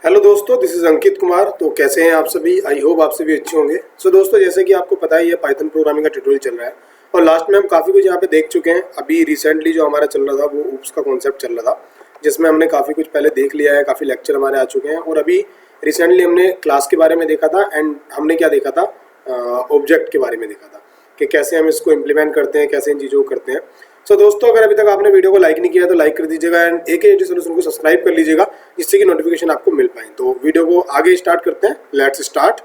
Hello दोस्तों, this is Ankit Kumar. तो कैसे हैं आप सभी? आई होप आप सभी अच्छे होंगे। सो दोस्तों, जैसे कि आपको पता ही है, पाइथन प्रोग्रामिंग का ट्यूटोरियल चल रहा है और लास्ट में हम काफ़ी कुछ यहाँ पे देख चुके हैं। अभी रिसेंटली जो हमारा चल रहा था वो ऊप्स का कॉन्सेप्ट चल रहा था, जिसमें हमने काफ़ी कुछ पहले देख लिया है, काफ़ी लेक्चर हमारे आ चुके हैं। और अभी रिसेंटली हमने क्लास के बारे में देखा था एंड हमने क्या देखा था, ऑब्जेक्ट के बारे में देखा था कि कैसे हम इसको इम्प्लीमेंट करते हैं, कैसे इन चीज़ों को करते हैं। सो दोस्तों, अगर अभी तक आपने वीडियो को लाइक नहीं किया तो लाइक कर दीजिएगा एंड AKHD सॉल्यूशन को सब्सक्राइब कर लीजिएगा, जिससे कि नोटिफिकेशन आपको मिल पाए। तो वीडियो को आगे स्टार्ट करते हैं। Let's start.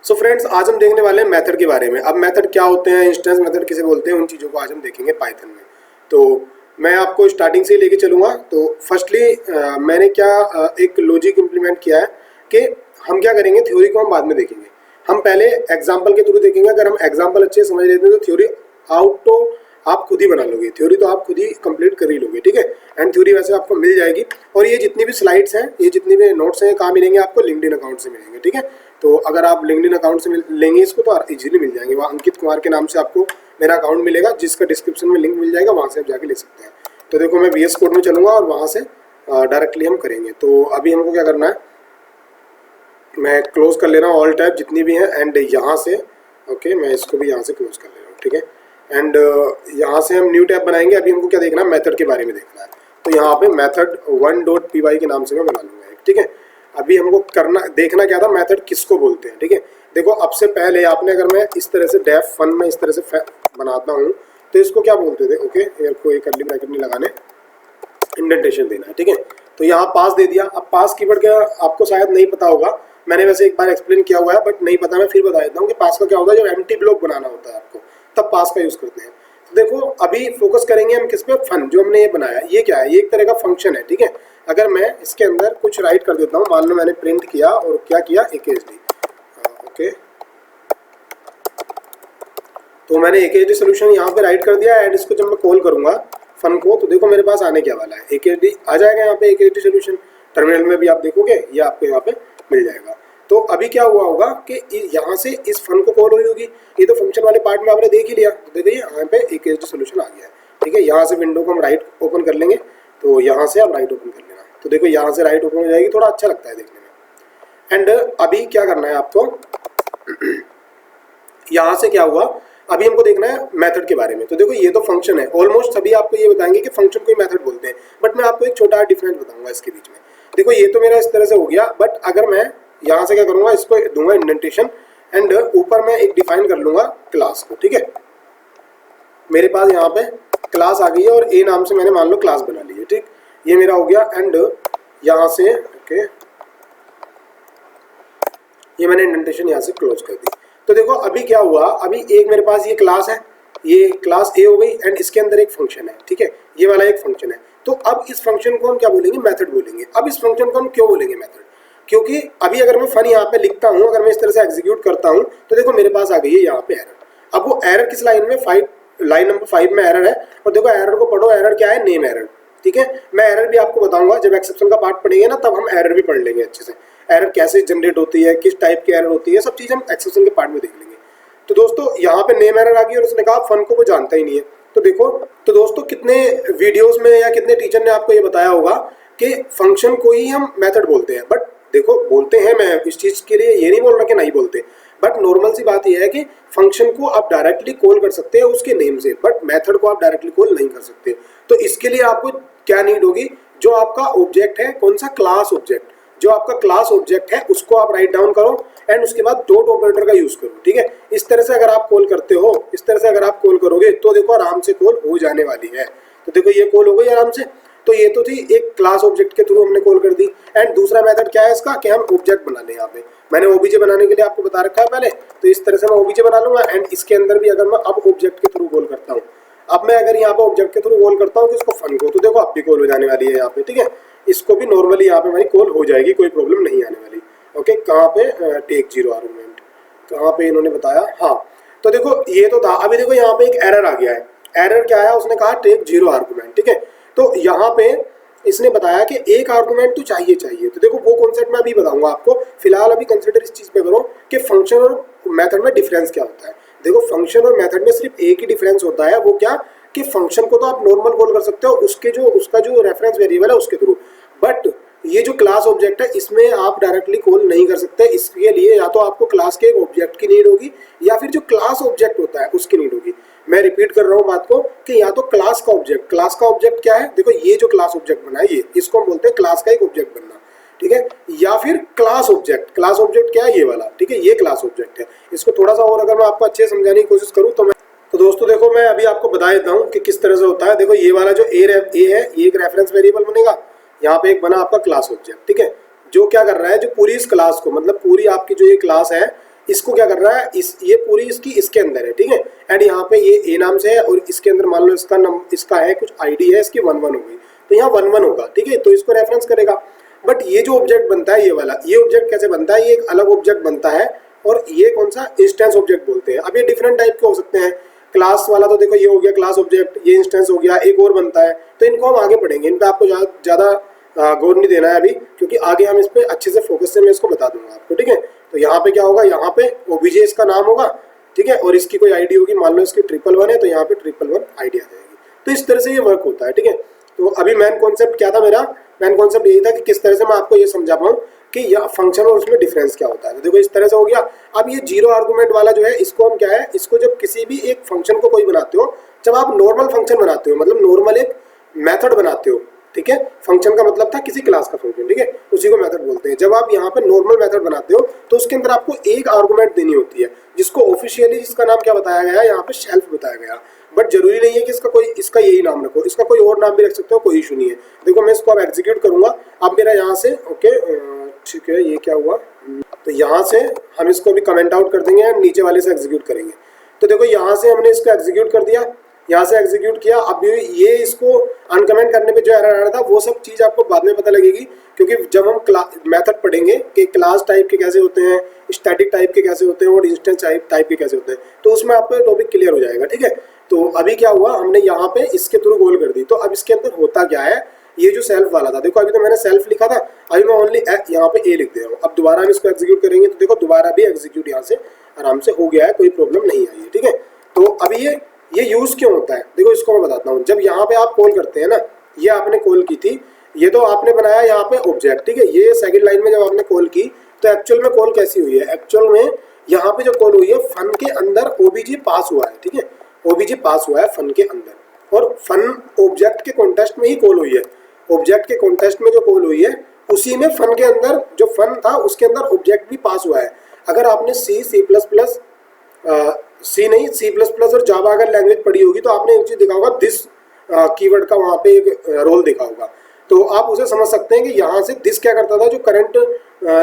सो फ्रेंड्स, आज हम देखने वाले हैं मेथड के बारे में। अब मेथड क्या होते हैं, इंस्टेंस मेथड किसे बोलते हैं, उन चीज़ों को आज हम देखेंगे पाइथन में। तो मैं आपको स्टार्टिंग से ही लेके चलूँगा। तो फर्स्टली मैंने क्या एक लॉजिक इम्प्लीमेंट किया है कि हम क्या करेंगे, थ्योरी को हम बाद में देखेंगे, हम पहले एग्जाम्पल के थ्रू देखेंगे। अगर हम एग्जाम्पल अच्छे समझ लेते हैं तो थ्योरी आउट तो आप खुद ही बना लोगे, थ्योरी तो आप खुद ही कंप्लीट कर ही लोगे, ठीक है। एंड थ्योरी वैसे आपको मिल जाएगी। और ये जितनी भी स्लाइड्स हैं, ये जितनी भी नोट्स हैं, कहाँ मिलेंगे आपको? लिंक्डइन अकाउंट से मिलेंगे, ठीक है। तो अगर आप लिंक्डइन अकाउंट से लेंगे इसको तो इजीली मिल जाएंगे। वहाँ अंकित कुमार के नाम से आपको मेरा अकाउंट मिलेगा, जिसका डिस्क्रिप्शन में लिंक मिल जाएगा, वहाँ से आप जाके ले सकते हैं। तो देखो, मैं VS कोड में चलूँगा और वहाँ से डायरेक्टली हम करेंगे। तो अभी हमको क्या करना है, मैं क्लोज कर ले रहा हूँ ऑल टैब जितनी भी हैं एंड यहाँ से ओके, मैं इसको भी यहाँ से क्लोज कर ले रहा हूँ, ठीक है। एंड यहाँ से हम न्यू टैब बनाएंगे। अभी हमको क्या देखना है, मेथड के बारे में देखना है। तो यहाँ पे मेथड 1.py के नाम से मैं बना लूँगा, ठीक है। अभी हमको करना देखना क्या था, मेथड किसको बोलते हैं, ठीक है। देखो, अब से पहले आपने, अगर मैं इस तरह से डेफ फन में इस तरह से बनाता हूँ तो इसको क्या बोलते थे? ओके, कोई कर्ली ब्रैकेट नहीं लगाने, इंडेंटेशन देना है, ठीक है। तो यहाँ पास दे दिया। अब पास कीवर्ड क्या आपको शायद नहीं पता होगा, मैंने वैसे एक बार एक्सप्लेन किया हुआ है, बट नहीं पता, मैं फिर बता देता हूँ कि पास का क्या होगा। जब एम्प्टी ब्लॉक बनाना होता है आपको, तब पास का यूज़ करते हैं। तो देखो, अभी फोकस करेंगे हम किस पे? फन। जो हमने ये बनाया, ये क्या है? ये एक तरह का फंक्शन है, ठीक है। अगर मैं इसके अंदर कुछ राइट कर देता हूँ, मान लो मैंने प्रिंट किया और क्या किया, AKHD, ओके। तो मैंने AKHD सोल्यूशन यहाँ पे राइट कर दिया एंड इसको जब मैं कॉल करूँगा फन को, तो देखो मेरे पास आने क्या वाला है, AKHD आ जाएगा यहाँ पे। AKHD सोल्यूशन टर्मिनल में भी आप देखोगे, ये आपको यहाँ पे मिल जाएगा। तो अभी क्या हुआ होगा कि यहाँ से इस फन को कॉल हुई होगी। ये तो फंक्शन वाले पार्ट में आपने देख ही लिया। तो देखिए यहाँ पे AKHD सोल्यूशन आ गया है, ठीक है। यहाँ से विंडो को हम राइट ओपन कर लेंगे, तो यहाँ से आप राइट ओपन कर लेना। तो देखो, यहाँ से राइट ओपन हो जाएगी, थोड़ा अच्छा लगता है देखने में। एंड अभी क्या करना है आपको, यहाँ से क्या हुआ, अभी हमको देखना है मेथड के बारे में। तो देखो, ये तो फंक्शन है, ऑलमोस्ट सभी आपको ये बताएंगे कि फंक्शन को ही मेथड बोलते हैं, बट मैं आपको एक छोटा डिफरेंस बताऊंगा इसके बीच में। देखो, ये तो मेरा इस तरह से हो गया, बट अगर मैं यहाँ से क्या करूँगा, इसको दूंगा इंडेंटेशन एंड ऊपर मैं एक डिफाइन कर लूँगा क्लास को, ठीक है। मेरे पास यहाँ पे क्लास आ गई है और A नाम से मैंने मान लो क्लास बना ली है, ठीक। ये मेरा हो गया एंड यहाँ से ओके, ये मैंने इंडेंटेशन यहाँ से क्लोज कर दी। तो देखो, अभी क्या हुआ, अभी एक मेरे पास ये क्लास है, ये क्लास A हो गई एंड इसके अंदर एक फंक्शन है, ठीक है। ये वाला एक फंक्शन है। तो अब इस फंक्शन को हम क्या बोलेंगे? मेथड बोलेंगे। अब इस फंक्शन को हम क्यों बोलेंगे मेथड? क्योंकि अभी अगर मैं फन यहाँ पे लिखता हूँ, अगर मैं इस तरह से एग्जीक्यूट करता हूँ, तो देखो मेरे पास आ गई है यहाँ पे एरर। अब वो एरर किस लाइन में? लाइन नंबर 5 में एरर है। और देखो, एरर को पढ़ो, एरर क्या है? नेम एरर, ठीक है। मैं एरर भी आपको बताऊंगा, जब एक्सेप्शन का पार्ट पढ़ेंगे ना, तब हम एरर भी पढ़ लेंगे अच्छे से। एरर कैसे जनरेट होती है, किस टाइप की एरर होती है, सब चीज़ हम एक्सेप्शन के पार्ट में देख लेंगे। तो दोस्तों, यहाँ पे नेम एरर आ गई और उसने कहा फन को वो जानता ही नहीं है। तो देखो, तो दोस्तों, कितने वीडियोस में या कितने टीचर ने आपको ये बताया होगा कि फंक्शन को ही हम मेथड बोलते हैं। बट देखो, बोलते हैं, मैं इस चीज़ के लिए ये नहीं बोल रहा कि नहीं बोलते, बट नॉर्मल सी बात यह है कि फंक्शन को आप डायरेक्टली कॉल कर सकते हैं उसके नेम से, बट मेथड को आप डायरेक्टली कॉल नहीं कर सकते। तो इसके लिए आपको क्या नीड होगी, जो आपका ऑब्जेक्ट है, कौन सा? Class object. जो आपका क्लास ऑब्जेक्ट है उसको आप राइट डाउन करो एंड उसके बाद डॉट ऑपरेटर का यूज करो, ठीक है। इस तरह से अगर आप कॉल करते हो, इस तरह से अगर आप कॉल करोगे, तो देखो आराम से कॉल हो जाने वाली है। तो देखो, ये कॉल हो गई आराम से। तो ये तो थी एक क्लास ऑब्जेक्ट के थ्रू हमने कॉल कर दी। एंड दूसरा मेथड क्या है इसका, कि हम ऑब्जेक्ट बना लें। यहाँ पे मैंने OBJ बनाने के लिए आपको बता रखा है पहले, तो इस तरह से मैं OBJ बना लूंगा एंड इसके अंदर भी अगर मैं अब ऑब्जेक्ट के थ्रू कॉल करता हूँ, अब मैं अगर यहाँ पे ऑब्जेक्ट के थ्रू कॉल करता हूँ किसको? फन को, तो देखो अब भी कॉल हो जाने वाली है यहाँ पे, ठीक है। इसको भी नॉर्मली यहाँ पे हमारी कॉल हो जाएगी, कोई प्रॉब्लम नहीं आने वाली। ओके, कहाँ पे? टेक 0 आर्गुमेंट, कहाँ पे इन्होंने बताया? हाँ, तो देखो ये तो था। अभी देखो यहाँ पे एक एरर आ गया है। एरर क्या है? उसने कहा टेक 0 आर्गुमेंट, ठीक है। तो यहाँ पे इसने बताया कि एक आर्गुमेंट तो चाहिए। तो देखो, वो कॉन्सेप्ट मैं अभी बताऊंगा आपको। फिलहाल अभी कंसिडर इस चीज़ पे करो कि फंक्शन और मेथड में डिफरेंस क्या होता है। देखो, फंक्शन और मेथड में सिर्फ एक ही डिफरेंस होता है, वो क्या? कि फंक्शन को तो आप नॉर्मल कॉल कर सकते हो उसका जो रेफरेंस वेरिएबल है उसके थ्रू, बट ये जो क्लास ऑब्जेक्ट है इसमें आप डायरेक्टली कॉल नहीं कर सकते। इसके लिए या तो आपको क्लास के एक ऑब्जेक्ट की नीड होगी या फिर जो क्लास ऑब्जेक्ट होता है उसकी नीड होगी। मैं रिपीट कर रहा हूँ बात को कि या तो क्लास का ऑब्जेक्ट क्या है, देखो ये जो क्लास ऑब्जेक्ट बना है ये, इसको हम बोलते हैं क्लास का एक ऑब्जेक्ट बनना, ठीक है, या फिर क्लास ऑब्जेक्ट क्या है, ये वाला, ठीक है, ये क्लास ऑब्जेक्ट है। इसको थोड़ा सा और अगर मैं आपको अच्छे से समझाने की कोशिश करूँ तो दोस्तों देखो मैं अभी आपको बता देता हूँ कि किस तरह से होता है। देखो ये वाला जो ए है ये एक रेफरेंस वेरिएबल बनेगा, यहाँ पे एक बना आपका क्लास ऑब्जेक्ट, ठीक है, जो क्या कर रहा है, जो पूरी इस क्लास को, मतलब पूरी आपकी जो ये क्लास है इसको क्या कर रहा है, ये पूरी इसके अंदर है, ठीक है, एंड यहाँ पे ये ए नाम से है और इसके अंदर मान लो इसका है कुछ आईडी है, इसकी 1 1 हो गई तो यहाँ 1 1 होगा, ठीक है, तो इसको रेफरेंस करेगा। बट ये जो ऑब्जेक्ट बनता है ये वाला, ये ऑब्जेक्ट कैसे बनता है, ये एक अलग ऑब्जेक्ट बनता है और ये कौन सा, इंस्टेंस ऑब्जेक्ट बोलते हैं। अब ये डिफरेंट टाइप के हो सकते हैं। क्लास वाला तो देखो ये हो गया क्लास ऑब्जेक्ट, ये इंस्टेंस हो गया, एक और बनता है, तो इनको हम आगे पढ़ेंगे, इन पर आपको ज़्यादा गौर नहीं देना है अभी, क्योंकि आगे हम इस पर अच्छे से फोकस से मैं इसको बता दूंगा आपको, ठीक है। तो यहाँ पे क्या होगा, यहाँ पे ओबीजे इसका नाम होगा, ठीक है, और इसकी कोई आईडी होगी, मान लो इसकी 111 है तो यहाँ पे 111 आईडी आ जाएगी। तो इस तरह से ये वर्क होता है, ठीक है। तो अभी मेन कॉन्सेप्ट क्या था, मेरा मेन कॉन्सेप्ट यही था कि किस तरह से मैं आपको ये समझा पाऊँ कि यह फंक्शन और उसमें डिफरेंस क्या होता है। तो देखो इस तरह से हो गया। अब ये जीरो आर्गूमेंट वाला जो है, इसको हम क्या है, इसको जब किसी भी एक फंक्शन को कोई बनाते हो, जब आप नॉर्मल फंक्शन बनाते हो, मतलब नॉर्मल एक मेथड बनाते हो, ठीक है, फंक्शन का मतलब था किसी क्लास का फंक्शन, ठीक है, उसी को मेथड बोलते हैं। जब आप यहाँ पे नॉर्मल मेथड बनाते हो तो उसके अंदर आपको एक आर्गुमेंट देनी होती है, जिसको ऑफिशियली जिसका नाम क्या बताया गया है, यहाँ पे शेल्फ बताया गया। बट जरूरी नहीं है कि इसका यही नाम रखो, इसका कोई और नाम भी रख सकते हो, कोई इशू नहीं है। देखो मैं इसको अब एग्जीक्यूट करूंगा। अब मेरा यहाँ से ओके, ठीक है, ये क्या हुआ, तो यहाँ से हम इसको अभी कमेंट आउट कर देंगे, नीचे वाले से एग्जीक्यूट करेंगे। तो देखो यहाँ से हमने इसको एग्जीक्यूट कर दिया, यहाँ से एग्जीक्यूट किया। अब ये इसको अनकमेंट करने पे जो एरर आ रहा था वो सब चीज़ आपको बाद में पता लगेगी, क्योंकि जब हम मेथड पढ़ेंगे कि क्लास टाइप के कैसे होते हैं, स्टैटिक टाइप के कैसे होते हैं और इंस्टेंस टाइप के कैसे होते हैं, तो उसमें आपको टॉपिक क्लियर हो जाएगा, ठीक है। तो अभी क्या हुआ, हमने यहाँ पे इसके थ्रू कॉल कर दी। तो अब इसके अंदर होता क्या है, ये जो सेल्फ वाला था, देखो अभी तो मैंने सेल्फ लिखा था, अभी मैं ओनली यहाँ पे ए लिख दे रहा हूँ। अब दोबारा हम इसको एग्जीक्यूट करेंगे तो देखो दोबारा भी एग्जीक्यूट यहाँ से आराम से हो गया है, कोई प्रॉब्लम नहीं आई है, ठीक है। तो अभी ये यूज क्यों होता है, देखो इसको मैं बताता हूँ। जब यहाँ पे आप कॉल करते हैं ना, ये आपने कॉल की थी, ये तो आपने बनाया यहाँ पे ऑब्जेक्ट, ठीक है। ये सेकंड लाइन में जब आपने कॉल की तो एक्चुअल में कॉल कैसी हुई है, एक्चुअल में यहाँ पे जो कॉल हुई है फन के अंदर ओबीजी पास हुआ है, ठीक है, ओबीजी पास हुआ है फन के अंदर, और फन ऑब्जेक्ट के कॉन्टेक्स्ट में ही कॉल हुई है। ऑब्जेक्ट के कॉन्टेक्स्ट में जो कॉल हुई है उसी में फन के अंदर जो फन था उसके अंदर ऑब्जेक्ट भी पास हुआ है। अगर आपने सी प्लस प्लस और जावा अगर लैंग्वेज पढ़ी होगी तो आपने एक चीज देखा होगा, दिस कीवर्ड का वहाँ पे एक रोल देखा होगा, तो आप उसे समझ सकते हैं कि यहाँ से दिस क्या करता था, जो करंट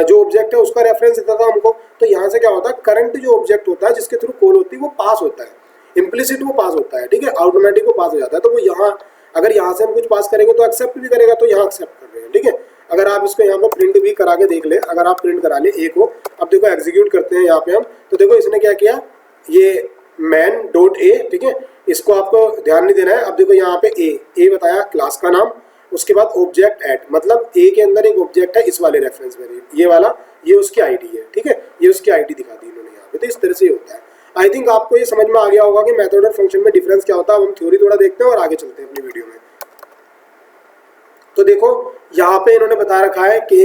जो ऑब्जेक्ट है उसका रेफरेंस देता था हमको। तो यहाँ से क्या होता है, करंट जो ऑब्जेक्ट होता है जिसके थ्रू कॉल होती है वो पास होता है, इम्प्लिसिट वो पास होता है, ठीक है, ऑटोमेटिक वो पास हो जाता है। तो वो यहाँ अगर यहाँ से हम कुछ पास करेंगे तो एक्सेप्ट भी करेगा, तो यहाँ एक्सेप्ट कर रहे हैं, ठीक है। अगर आप इसको यहाँ पर प्रिंट भी करा के देख ले, अगर आप प्रिंट करा ले ए को, अब देखो एग्जीक्यूट करते हैं यहाँ पे हम, तो देखो इसने क्या किया, ये मैन डॉट ए, ठीक है, इसको आपको ध्यान नहीं देना है। अब देखो यहाँ पे ए बताया क्लास का नाम, उसके बाद ऑब्जेक्ट ऐड, मतलब ए के अंदर एक ऑब्जेक्ट है इस वाले रेफरेंस में, ये वाला, ये उसकी आईडी है, ठीक है, ये उसकी आईडी दिखा दी इन्होंने यहाँ पे। तो इस तरह से होता है। आई थिंक आपको ये समझ में आ गया होगा कि मेथड और फंक्शन में डिफरेंस क्या होता है। अब हम थ्योरी थोड़ा देखते हैं और आगे चलते हैं अपनी वीडियो में। तो देखो यहाँ पे इन्होंने बता रखा है कि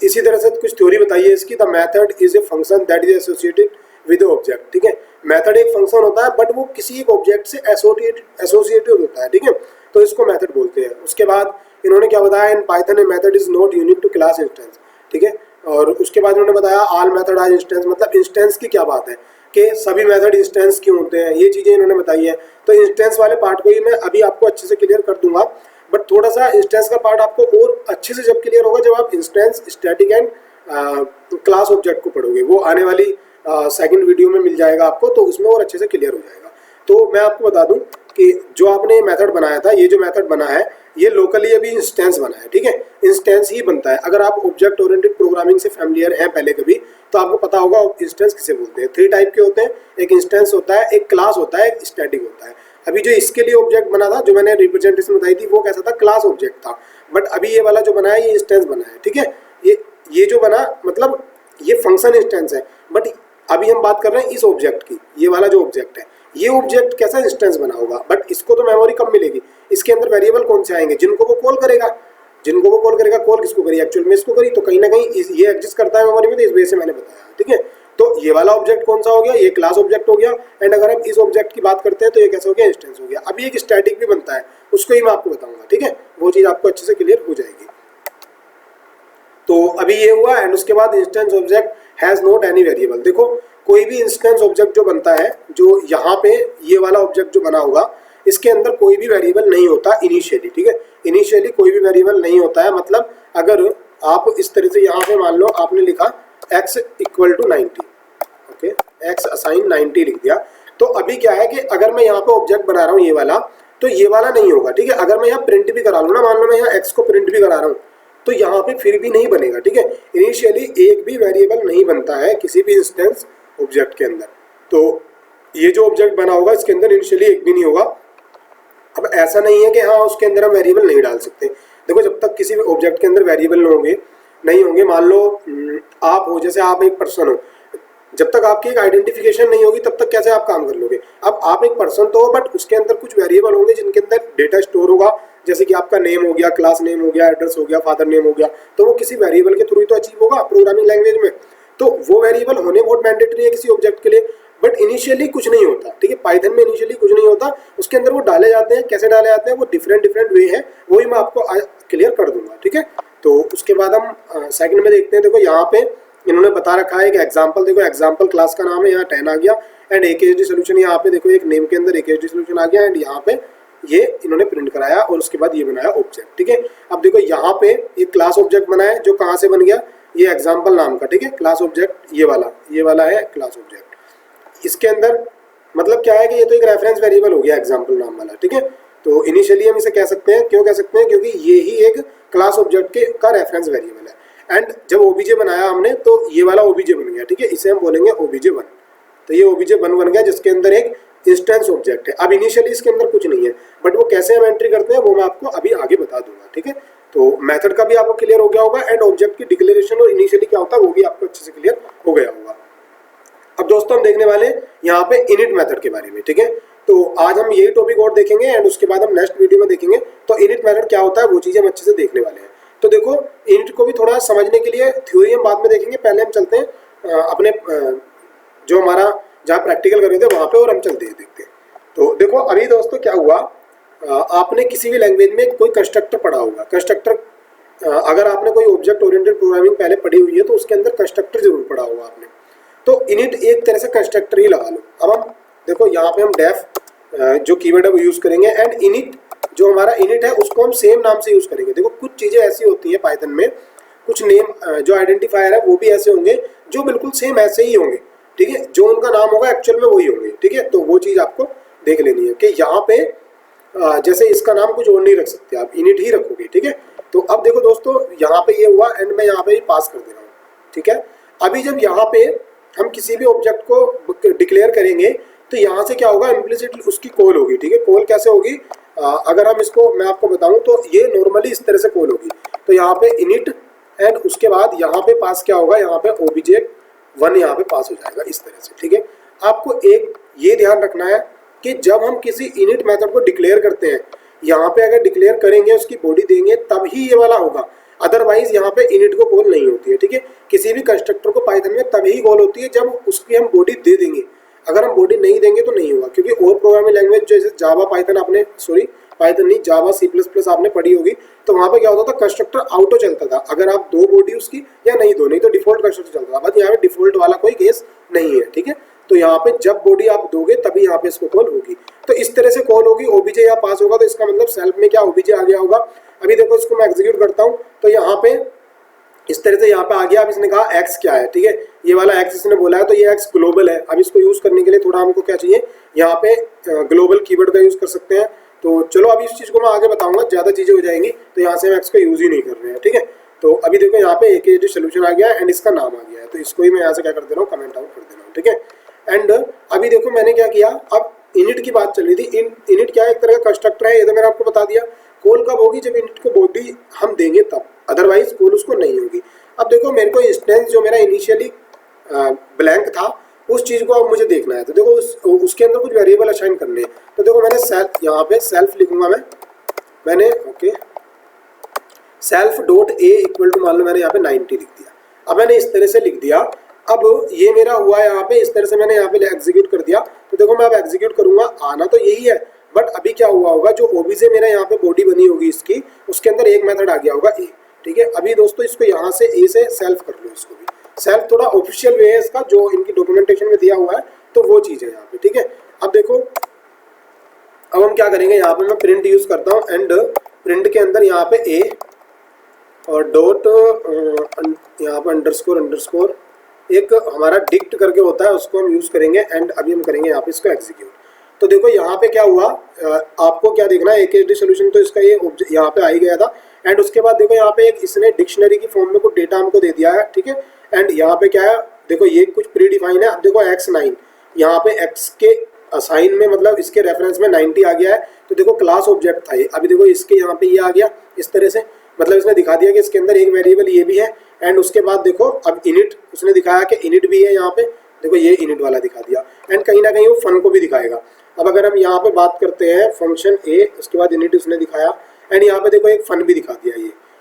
इसी तरह से कुछ थ्योरी बताई है इसकी। The method is a function that is associated with object, ठीक है। मेथड एक फंक्शन होता है बट वो किसी एक ऑब्जेक्ट से एसोसिएटेड होता है, ठीक है, तो इसको मेथड बोलते हैं। उसके बाद इन्होंने क्या बताया, in Python a method is not unique to class instance, ठीक है। और उसके बाद इन्होंने बताया ऑल मेथड आर इंस्टेंस, मतलब इंस्टेंस की क्या बात है कि सभी मेथड इंस्टेंस क्यों होते हैं, ये चीज़ें इन्होंने बताई है। तो इंस्टेंस वाले पार्ट को ही मैं अभी आपको अच्छे से क्लियर कर दूंगा, बट थोड़ा सा इंस्टेंस का पार्ट आपको और अच्छे से जब क्लियर होगा जब आप instance, static and class object को पढ़ोगे। वो आने वाली सेकंड वीडियो में मिल जाएगा आपको, तो उसमें और अच्छे से क्लियर हो जाएगा। तो मैं आपको बता दूं कि जो आपने मेथड बनाया था, ये जो मेथड बना है ये लोकली अभी इंस्टेंस बना है, ठीक है, इंस्टेंस ही बनता है। अगर आप ऑब्जेक्ट ओरिएंटेड प्रोग्रामिंग से फैमिलियर हैं पहले कभी, तो आपको पता होगा इंस्टेंस किसे बोलते हैं। 3 टाइप के होते हैं, एक इंस्टेंस होता है, एक क्लास होता है, एक स्टैटिक होता है। अभी जो इसके लिए ऑब्जेक्ट बना था, जो मैंने रिप्रेजेंटेशन बताई थी, वो कैसा था, क्लास ऑब्जेक्ट था। बट अभी ये वाला जो बना है ये इंस्टेंस बना है, ठीक है। ये जो बना मतलब ये फंक्शन इंस्टेंस है, बट अभी हम बात कर रहे हैं इस ऑब्जेक्ट की। ये वाला जो ऑब्जेक्ट है ये ऑब्जेक्ट कैसा इंस्टेंस बना होगा, बट इसको तो मेमोरी कम मिलेगी, इसके अंदर वेरिएबल कौन से आएंगे, जिनको वो कॉल करेगा, कॉल किसको करी, एक्चुअल में इसको करी, तो कहीं ना कहीं ये एग्जिस्ट करता है मेमोरी में, तो इस वजह से मैंने बताया, ठीक है। तो ये वाला ऑब्जेक्ट कौन सा हो गया, ये क्लास ऑब्जेक्ट हो गया। एंड अगर हम इस ऑब्जेक्ट की बात करते हैं तो ये कैसा हो गया, इंस्टेंस हो गया। अभी एक स्टैटिक भी बनता है, उसको ही मैं आपको बताऊंगा, ठीक है, वो चीज आपको अच्छे से क्लियर हो जाएगी। तो अभी ये हुआ, एंड उसके बाद instance object has not any variable. देखो कोई भी इंस्टेंस ऑब्जेक्ट जो बनता है, जो यहाँ पे ये वाला ऑब्जेक्ट जो बना होगा, इसके अंदर कोई भी वेरिएबल नहीं होता इनिशियली, ठीक है, इनिशियली कोई भी वेरिएबल नहीं होता है। मतलब अगर आप इस तरह से यहाँ पे मान लो आपने लिखा x equal to 90, okay, x assign 90 लिख दिया, तो अभी क्या है कि अगर मैं यहाँ पे ऑब्जेक्ट बना रहा हूँ ये वाला, तो ये वाला नहीं होगा, ठीक है। अगर मैं यहाँ प्रिंट भी करा लूँ ना, मान लो मैं यहाँ x को प्रिंट भी करा रहा हूँ, तो यहाँ पे फिर भी नहीं बनेगा, ठीक है। इनिशियली एक भी वेरिएबल नहीं बनता है किसी भी इंस्टेंस ऑब्जेक्ट के अंदर। तो ये जो ऑब्जेक्ट बना होगा इसके अंदर इनिशियली एक भी नहीं होगा। अब ऐसा नहीं है कि हाँ उसके अंदर हम वेरिएबल नहीं डाल सकते। देखो जब तक किसी भी ऑब्जेक्ट के अंदर वेरिएबल नहीं होंगे, मान लो आप हो, जैसे आप एक पर्सन हो, जब तक आपकी एक आइडेंटिफिकेशन नहीं होगी तब तक कैसे आप काम कर लोगे। अब आप एक पर्सन तो हो, बट उसके अंदर कुछ वेरिएबल होंगे जिनके अंदर डेटा स्टोर होगा, जैसे कि आपका नेम हो गया, क्लास नेम हो गया, एड्रेस हो गया, फादर नेम हो गया, तो वो किसी वेरिएबल के थ्रू ही तो अचीव होगा प्रोग्रामिंग लैंग्वेज में। तो वो वेरिएबल होने बहुत मैंडेटरी है किसी ऑब्जेक्ट के लिए, बट इनिशियली कुछ नहीं होता, ठीक है। पाइथन में इनिशियली कुछ नहीं होता, उसके अंदर वो डाले जाते हैं। कैसे डाले जाते हैं वो डिफरेंट वे है, वही मैं आपको क्लियर कर दूंगा, ठीक है। तो उसके बाद हम सेकंड में देखते हैं। देखो यहाँ पे इन्होंने बता रखा है एक एग्जाम्पल, देखो एग्जाम्पल क्लास का नाम है, यहाँ 10 आ गया, एंड AKSD सोल्यूशन यहाँ पे देखो एक नेम के अंदर AKSD सोल्यूशन आ गया, एंड यहाँ पे ये इन्होंने प्रिंट कराया, और उसके बाद ये बनाया ऑब्जेक्ट, ठीक है। अब देखो यहाँ पे एक क्लास ऑब्जेक्ट बनाया जो कहाँ से बन गया, ये एग्जाम्पल नाम का, ठीक है, क्लास ऑब्जेक्ट ये वाला है क्लास ऑब्जेक्ट। इसके अंदर मतलब क्या है कि ये तो एक रेफरेंस वेरिएबल हो गया एग्जाम्पल नाम वाला, ठीक है। तो इनिशियली हम इसे कह सकते हैं, क्यों कह सकते हैं, क्योंकि ये ही एक क्लास ऑब्जेक्ट के का रेफरेंस वेरिएबल है। एंड जब OBJ बनाया हमने तो ये वाला OBJ बन गया, ठीक है, इसे हम बोलेंगे OBJ1। तो ये OBJ1 बन गया जिसके अंदर एक इंस्टेंस ऑब्जेक्ट है। अब इनिशियली इसके अंदर कुछ नहीं है, बट वो कैसे हम एंट्री करते हैं वो मैं आपको अभी आगे बता दूंगा, ठीक है। तो मेथड का भी आपको क्लियर हो गया होगा, एंड ऑब्जेक्ट की डिक्लेरेशन और इनिशियली क्या होता है वो भी आपको अच्छे से क्लियर हो गया होगा। अब दोस्तों हम देखने वाले यहाँ पे इनिट मेथड के बारे में, ठीक है। तो आज हम यही टॉपिक और देखेंगे, एंड उसके बाद हम नेक्स्ट वीडियो में देखेंगे तो इनिट मेथड क्या होता है, वो चीज़ें हम अच्छे से देखने वाले हैं। तो देखो इनिट को भी थोड़ा समझने के लिए थ्योरी हम बाद में देखेंगे, पहले हम चलते हैं अपने जो हमारा जहाँ प्रैक्टिकल कर रहे थे वहाँ पे, और हम चलते हैं देखते हैं। तो देखो अभी दोस्तों क्या हुआ, आपने किसी भी लैंग्वेज में कोई कंस्ट्रक्टर पढ़ा होगा। कंस्ट्रक्टर अगर आपने कोई ऑब्जेक्ट ओरिएंटेड प्रोग्रामिंग पहले पढ़ी हुई है तो उसके अंदर कंस्ट्रक्टर जरूर पढ़ा होगा आपने। तो इनिट एक तरह से कंस्ट्रक्टर ही लगा लो। अब हम देखो यहाँ पे हम डेफ जो कीवर्ड है वो यूज़ करेंगे, एंड इनिट जो हमारा इनिट है उसको हम सेम नाम से यूज़ करेंगे। देखो कुछ चीज़ें ऐसी होती हैं पाइथन में, कुछ नेम जो आइडेंटिफायर है वो भी ऐसे होंगे जो बिल्कुल सेम ऐसे ही होंगे, ठीक है, जो उनका नाम होगा एक्चुअल में वही होंगे, ठीक है। तो वो चीज़ आपको देख लेनी है कि यहाँ पे जैसे इसका नाम कुछ और नहीं रख सकते आप, इनिट ही रखोगे, ठीक है। तो अब देखो दोस्तों यहाँ पे ये हुआ, एंड मैं यहाँ पे पास कर दे रहा हूँ, ठीक है। अभी जब यहाँ पे हम किसी भी ऑब्जेक्ट को डिक्लेयर करेंगे तो यहाँ से क्या होगा, इम्प्लिसिटली उसकी कॉल होगी, ठीक है। कॉल कैसे होगी, अगर हम इसको मैं आपको बताऊं तो ये नॉर्मली इस तरह से कॉल होगी। तो यहाँ पे इनिट, एंड उसके बाद यहाँ पे पास क्या होगा, यहाँ पे OBJ1 यहाँ पे पास हो जाएगा इस तरह से, ठीक है। आपको एक ये ध्यान रखना है कि जब हम किसी इनिट मेथड को डिक्लेयर करते हैं, यहाँ पे अगर डिक्लेयर करेंगे उसकी बॉडी देंगे तभी ये वाला होगा, अदरवाइज यहाँ पे इनिट को कॉल नहीं होती है, ठीक है। किसी भी कंस्ट्रक्टर को पाइथन में तभी कॉल होती है जब उसकी हम बॉडी दे देंगे। अगर हम बॉडी नहीं देंगे तो नहीं होगा, क्योंकि और प्रोग्रामिंग लैंग्वेज जैसे जावा पाइथन आपने पाइथन नहीं जावा C++ आपने पढ़ी होगी, तो वहाँ पे क्या होता था, कंस्ट्रक्टर ऑटो चलता था। अगर आप दो बॉडी उसकी या नहीं दो, नहीं तो डिफॉल्ट कंस्ट्रक्टर चलता था। बट यहाँ पे डिफॉल्ट वाला कोई केस नहीं है, ठीक है। तो यहाँ पे जब बॉडी आप दोगे तभी यहाँ पे इसको कॉल होगी। तो इस तरह से कॉल होगी, OBJ यहाँ पास होगा, तो इसका मतलब सेल्फ में क्या OBJ आ गया होगा। अभी देखो इसको मैं एग्जीक्यूट करता हूँ तो यहाँ पे इस तरह से यहाँ पे आ गया। अब इसने कहा x क्या है, ठीक है, ये वाला x इसने बोला है, तो ये x ग्लोबल है। अब इसको यूज करने के लिए थोड़ा हमको क्या चाहिए, यहाँ पे ग्लोबल कीवर्ड का यूज कर सकते हैं। तो चलो अभी इस चीज को मैं आगे बताऊंगा, ज्यादा चीजें हो जाएंगी, तो यहाँ से हम x का यूज ही नहीं कर रहे हैं, ठीक है। तो अभी देखो यहाँ पे AKSD सोल्यूशन आ गया है, एंड इसका नाम आ गया है, तो इसको ही मैं यहाँ से क्या कर दे रहा हूँ, कमेंट आउट कर दे रहा हूँ, ठीक है। एंड अभी देखो मैंने क्या किया, अब इनिट की बात चल रही थी। इनिट क्या है, एक तरह का कंस्ट्रक्टर है, ये तो मैंने आपको बता दिया। कॉल कब होगी, जब इनिट को बॉडी हम देंगे तब, अदरवाइज कॉल उसको नहीं होगी। अब देखो मेरे को इंस्टेंस जो मेरा इनिशियली ब्लैंक था उस चीज़ को अब मुझे देखना है। तो देखो उसके अंदर कुछ वेरिएबल असाइन करने हैं। तो देखो मैंने सेल्फ, यहाँ पे सेल्फ लिखूंगा मैंने okay self dot a equal to, मान लो मैंने यहाँ पे 90 लिख दिया। अब मैंने इस तरह से लिख दिया। अब ये मेरा हुआ यहाँ पे, इस तरह से मैंने यहाँ पे एग्जीक्यूट कर दिया। तो देखो मैं अब एग्जीक्यूट करूंगा, आना तो यही है, बट अभी क्या हुआ होगा, जो ओबीजे मेरा यहाँ पे बॉडी बनी होगी इसकी, उसके अंदर एक मेथड आ गया होगा ए। ठीक है, अभी दोस्तों इसको यहाँ से ए से सेल्फ कर लो, इसको भी सेल्फ थोड़ा ऑफिशियल वे है इसका, जो इनकी डॉक्यूमेंटेशन में दिया हुआ है, तो वो चीज़ है यहाँ पे। ठीक है, अब देखो अब हम क्या करेंगे, यहाँ पे मैं प्रिंट यूज करता हूँ एंड प्रिंट के अंदर यहाँ पे ए और डॉट यहाँ पे अंडरस्कोर एक हमारा डिक्ट करके होता है, उसको हम यूज करेंगे एंड अभी हम करेंगे यहाँ पे इसको एग्जीक्यूट। तो देखो यहाँ पे क्या हुआ, आपको क्या देखना है, AKSD सोल्यूशन तो इसका ये यहाँ पे आ ही गया था। एंड उसके बाद देखो यहाँ पे एक इसने डिक्शनरी की फॉर्म में कुछ डेटा हमको दे दिया है। ठीक है, एंड यहाँ पे क्या है, देखो ये कुछ प्री डिफाइन है। अब देखो x9 यहाँ पे x के असाइन में, मतलब इसके रेफरेंस में 90 आ गया है। तो देखो क्लास ऑब्जेक्ट था ये, अभी देखो इसके यहाँ पे ये आ गया इस तरह से, मतलब इसने दिखा दिया कि इसके अंदर एक वेरिएबल ये भी है। एंड उसके बाद देखो अब इनिट उसने दिखाया कि इनिट भी है यहाँ पे, देखो ये इनिट वाला दिखा दिया। एंड कहीं ना कहीं वो फन को भी दिखाएगा। अब अगर हम यहाँ पे बात करते हैं फंक्शन ए, उसके बाद इनिट उसने दिखाया एंड यहाँ पे देखो एक फन भी दिखा दिया,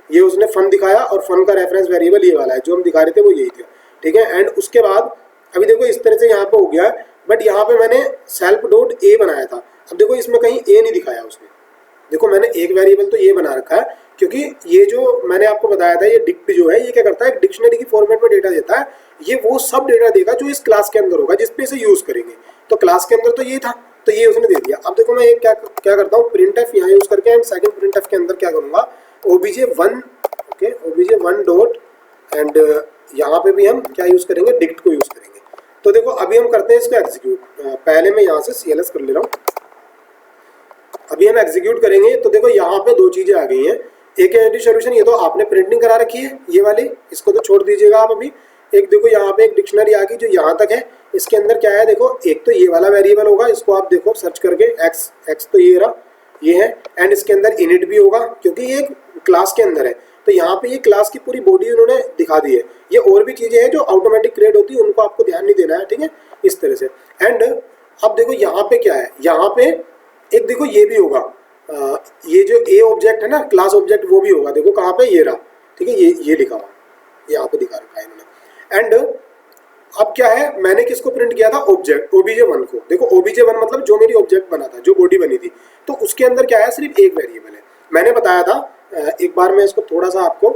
ये उसने फन दिखाया और फन का रेफरेंस वेरिएबल ये वाला है, जो हम दिखा रहे थे वो यही था। ठीक है, एंड उसके बाद अभी देखो इस तरह से यहाँ पे हो गया है, बट यहाँ पे मैंने सेल्फ डॉट ए बनाया था। अब देखो इसमें कहीं ए नहीं दिखाया उसने, देखो मैंने एक वेरिएबल तो ये बना रखा है, क्योंकि ये जो मैंने आपको बताया था, ये डिक्ट जो है ये क्या करता है, डिक्शनरी की फॉर्मेट में डेटा देता है। ये वो सब डेटा देगा जो इस क्लास के अंदर होगा, जिसपे इसे यूज करेंगे। तो क्लास के अंदर तो ये था, तो ये उसने दे दिया। अब देखो मैं क्या करता हूँ, प्रिंट एफ यहाँ यूज करके एंड सेकंड प्रिंट एफ के अंदर क्या करूंगा, obj1 okay obj1 dot and यहाँ पे भी हम क्या यूज करेंगे, डिक्ट को यूज करेंगे। तो देखो अभी हम करते हैं इसको एग्जीक्यूट। पहले मैं यहाँ से CLS कर ले रहा हूँ, अभी हम एग्जीक्यूट करेंगे। तो देखो यहाँ पे दो चीजें आ गई हैं। AKSD सोल्यूशन ये तो आपने प्रिंटिंग करा रखी है ये वाली, इसको तो छोड़ दीजिएगा आप अभी। एक देखो यहाँ पे एक डिक्शनरी आ गई जो यहाँ तक है, इसके अंदर क्या है, देखो एक तो ये वाला वेरिएबल होगा, इसको आप देखो सर्च करके x तो ये रहा, ये है। एंड इसके अंदर इनिट भी होगा, क्योंकि ये क्लास के अंदर है। तो यहाँ पे ये क्लास की पूरी बॉडी उन्होंने दिखा दी है। ये और भी चीजें हैं जो ऑटोमेटिक क्रिएट होती है, उनको आपको ध्यान नहीं देना है। ठीक है, इस तरह से। एंड अब देखो यहाँ पे क्या है, यहाँ पे एक देखो ये भी होगा, ये जो ए ऑब्जेक्ट है ना, क्लास ऑब्जेक्ट, वो भी होगा। देखो कहाँ पे, ये रहा। ठीक है, ये लिखा हुआ, यहाँ पे दिखा रखा है इन्होंने। एंड अब क्या है, मैंने किसको प्रिंट किया था, ऑब्जेक्ट obj1 को। देखो obj1 मतलब जो मेरी ऑब्जेक्ट बना था, जो बॉडी बनी थी, तो उसके अंदर क्या है, सिर्फ एक वेरिएबल है। मैंने बताया था, एक बार मैं इसको थोड़ा सा आपको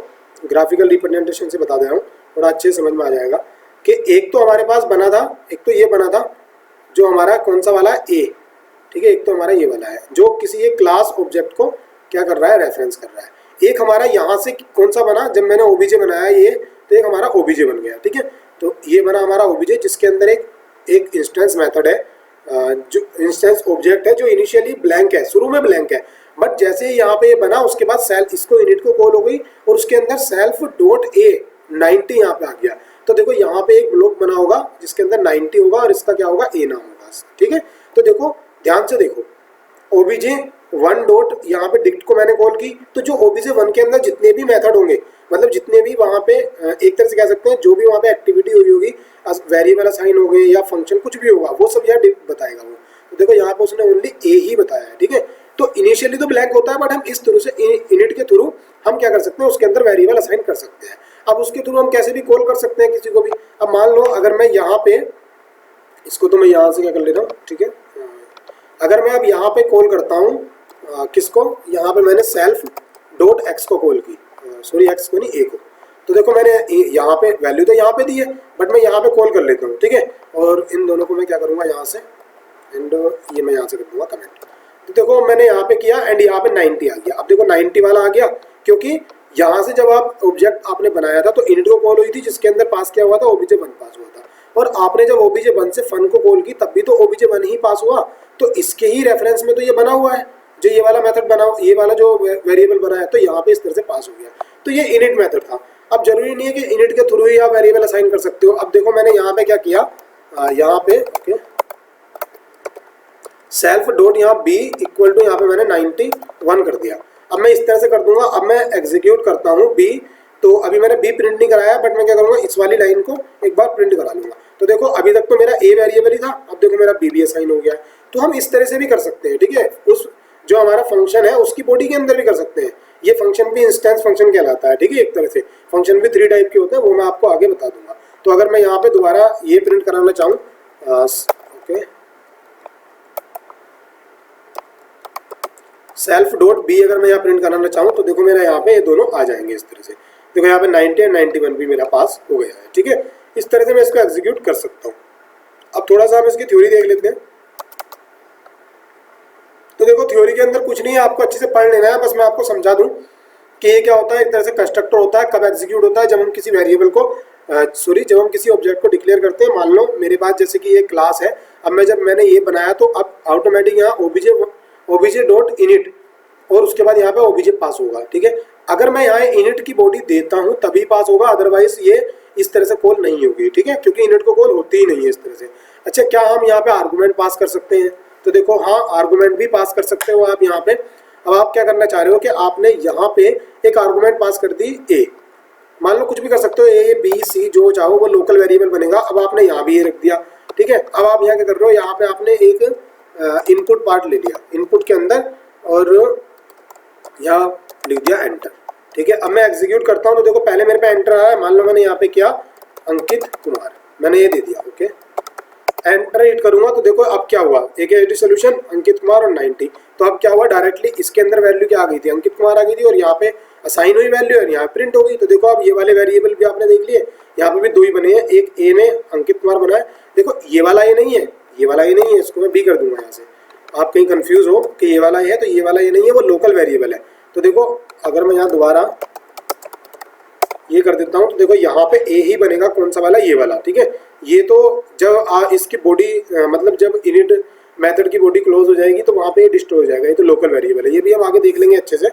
ग्राफिकल रिप्रेजेंटेशन से बता दे रहा हूँ, थोड़ा अच्छे समझ में आ जाएगा कि एक तो हमारे पास बना था, एक तो ये बना था जो हमारा कौन सा वाला ए। ठीक है, एक तो हमारा ये वाला है जो किसी एक क्लास ऑब्जेक्ट को क्या कर रहा है, रेफरेंस कर रहा है। एक हमारा यहाँ से कौन सा बना, जब मैंने obj बनाया ये, तो एक हमारा obj बन गया। ठीक है, तो ये बना हमारा obj, जिसके अंदर एक इंस्टेंस मेथड है, जो इंस्टेंस ऑब्जेक्ट है, जो इनिशियली ब्लैंक है, शुरू में ब्लैंक है, बट जैसे ही यहाँ पे ये बना, उसके बाद सेल्फ, इसको इनिट को कॉल हो गई और उसके अंदर सेल्फ डॉट ए 90 यहाँ पे आ गया। तो देखो यहाँ पे एक ब्लॉक बना होगा जिसके अंदर 90 होगा और इसका क्या होगा, ए नाम होगा। ठीक है, तो देखो ध्यान से देखो, obj1 डॉट यहाँ पे डिक्ट को मैंने कॉल की, तो जो obj1 के अंदर जितने भी मेथड होंगे, मतलब जितने भी वहाँ पे एक तरह से कह सकते हैं, जो भी वहाँ पे एक्टिविटी हुई होगी, वेरिएबल असाइन हो गए या फंक्शन कुछ भी होगा, वो सब यहाँ बताएगा वो। तो देखो यहाँ पे उसने ओनली ए ही बताया है। ठीक है, तो इनिशियली तो ब्लैंक होता है, बट हम इस थ्रू से इनिट के थ्रू हम क्या कर सकते हैं, उसके अंदर वेरिएबल असाइन कर सकते हैं। अब उसके थ्रू हम कैसे भी कॉल कर सकते हैं किसी को भी। अब मान लो अगर मैं यहाँ पे इसको, तो मैं यहाँ से क्या कर लेता हूँ, ठीक है, अगर मैं अब यहाँ पे कॉल करता हूँ किसको, यहाँ पे मैंने सेल्फ डॉट एक्स को कॉल की, सॉरी एक्स को नहीं, ए को। तो देखो मैंने यहाँ पे वैल्यू तो यहाँ पे दी है, बट मैं यहाँ पे कॉल कर लेता हूँ। ठीक है, और इन दोनों को मैं क्या करूँगा, यहाँ से एंड ये मैं यहाँ से कर दूँगा कमेंट। तो देखो मैंने यहाँ पे किया एंड यहाँ पे 90 आ गया। अब देखो 90 वाला आ गया, क्योंकि यहाँ से जब आप ऑब्जेक्ट आपने बनाया था तो इनिट को कॉल हुई थी, जिसके अंदर पास किया हुआ था obj1 पास हुआ था, और आपने जब obj1 से फन को कॉल की तब भी तो obj1 ही पास हुआ। तो इसके ही रेफरेंस में तो ये बना हुआ है, जो ये वाला मेथड बना, ये वाला जो वेरिएबल बना है, तो यहाँ पे इस तरह से पास हो गया। तो ये इनिट मेथड था। अब जरूरी नहीं है कि इनिट के थ्रू ही आप वेरिएबल असाइन कर सकते हो। अब देखो मैंने यहाँ पे क्या किया, यहाँ पे ओके सेल्फ डॉट यहाँ बी इक्वल टू, यहाँ पे मैंने 91 कर दिया। अब मैं इस तरह से कर दूंगा। अब मैं एग्जीक्यूट करता हूँ बी, तो अभी मैंने बी प्रिंट नहीं कराया, बट मैं क्या करूँगा, इस वाली लाइन को एक बार प्रिंट करा लूँगा। तो देखो अभी तक तो मेरा ए वेरिएबल ही था, अब देखो मेरा बी भी असाइन हो गया है। तो हम इस तरह से भी कर सकते हैं, ठीक है, उस जो हमारा फंक्शन है उसकी बॉडी के अंदर भी कर सकते हैं। ये फंक्शन भी इंस्टेंस फंक्शन कहलाता है, ठीक है। एक तरह से फंक्शन भी 3 टाइप के होते हैं, वो मैं आपको आगे बता दूंगा। तो अगर मैं यहाँ पे दोबारा ये प्रिंट कराना चाहूँ, ओके, सेल्फ डॉट बी अगर मैं यहाँ प्रिंट कराना चाहूँ तो देखो मेरा यहाँ पे ये दोनों आ जाएंगे इस तरह से। देखो यहाँ पे 90 और 91 भी मेरा पास हो गया है, ठीक है। इस तरह से मैं इसको एग्जीक्यूट कर सकता हूँ। अब थोड़ा सा हम इसकी थ्योरी देख लेते हैं। तो देखो थ्योरी के अंदर कुछ नहीं है, आपको अच्छे से पढ़ लेना है। बस मैं आपको समझा दूं कि ये क्या होता है। एक तरह से कंस्ट्रक्टर होता है, कब एग्जीक्यूट होता है, जब हम किसी वेरिएबल को जब हम किसी ऑब्जेक्ट को डिक्लेयर करते हैं। मान लो मेरे पास जैसे कि ये क्लास है, अब मैंने ये बनाया तो अब ऑटोमेटिक यहाँ ओबीजे डॉट इनिट और उसके बाद यहाँ पे ओबीजे पास होगा, ठीक है। अगर मैं यहाँ इनिट की बॉडी देता हूँ तभी पास होगा, अदरवाइज ये इस तरह से कॉल नहीं होगी, ठीक है, क्योंकि इनिट को कॉल होती ही नहीं है इस तरह से। अच्छा, क्या हम यहाँ पे आर्गूमेंट पास कर सकते हैं? तो देखो हाँ, आर्गूमेंट भी पास कर सकते हो आप यहाँ पे। अब आप क्या करना चाह रहे हो कि आपने यहाँ पे एक आर्गूमेंट पास कर दी ए, मान लो कुछ भी कर सकते हो, ए बी सी जो चाहो वो लोकल वेरिएबल बनेगा। अब आपने यहाँ भी ए रख दिया, ठीक है। अब आप यहाँ क्या कर रहे हो, यहाँ पे आपने एक इनपुट पार्ट ले लिया इनपुट के अंदर और यहाँ लिख दिया एंटर, ठीक है। अब मैं एग्जीक्यूट करता हूँ तो देखो पहले मेरे पे एंटर आया है, मान लो मैंने यहाँ पे किया अंकित कुमार, मैंने ये दे दिया, ओके। एंटर हिट करूंगा तो देखो अब क्या हुआ, एक सोल्यूशन अंकित कुमार और 90। तो अब क्या हुआ, डायरेक्टली इसके अंदर वैल्यू क्या आ गई थी, अंकित कुमार आ गई थी और यहाँ पे असाइन हुई वैल्यू और यहाँ प्रिंट हो गई। तो देखो अब ये वाले वेरिएबल भी आपने देख लिए, यहाँ पे भी 2 ही बने हैं, एक ए में अंकित कुमार बना है। देखो ये वाला ये नहीं है, ये वाला ये नहीं है, इसको मैं बी कर दूंगा यहाँ से। आप कहीं कंफ्यूज हो कि ये वाला ये है, तो ये वाला ये नहीं है, वो लोकल वेरिएबल है। तो देखो अगर मैं यहाँ दोबारा ये कर देता हूँ तो देखो यहाँ पे ए ही बनेगा, कौन सा वाला, ये वाला, ठीक है। ये तो जब इसकी बॉडी मतलब जब इनिट मेथड की बॉडी क्लोज हो जाएगी तो वहाँ पे डिस्ट्रॉय हो जाएगा, ये तो लोकल वेरिएबल है। ये भी हम आगे देख लेंगे अच्छे से,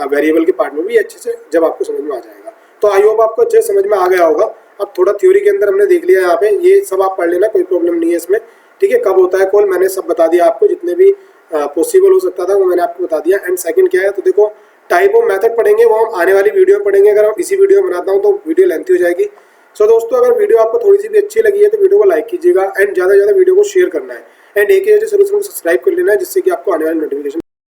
वेरिएबल के पार्ट में भी अच्छे से जब आपको समझ में आ जाएगा। तो आई होप आपको अच्छे समझ में आ गया होगा। अब थोड़ा थ्योरी के अंदर हमने देख लिया, यहाँ पे ये सब आप पढ़ लेना, कोई प्रॉब्लम नहीं है इसमें, ठीक है। कब होता है कॉल मैंने सब बता दिया आपको, जितने भी पॉसिबल हो सकता था वो मैंने आपको बता दिया। एंड सेकंड क्या है, तो देखो टाइप ऑफ मेथड पढ़ेंगे, वो हम आने वाली वीडियो में पढ़ेंगे। अगर हम इसी वीडियो में बनाता हूँ तो वीडियो लेंथी हो जाएगी। सो दोस्तों, अगर वीडियो आपको थोड़ी सी भी अच्छी लगी है तो वीडियो को लाइक कीजिएगा एंड ज़्यादा से ज़्यादा वीडियो को शेयर करना है। एंड एक सोल्यूशन को सब्सक्राइब कर लेना है, जिससे कि आपको आने वाली नोटिफिकेशन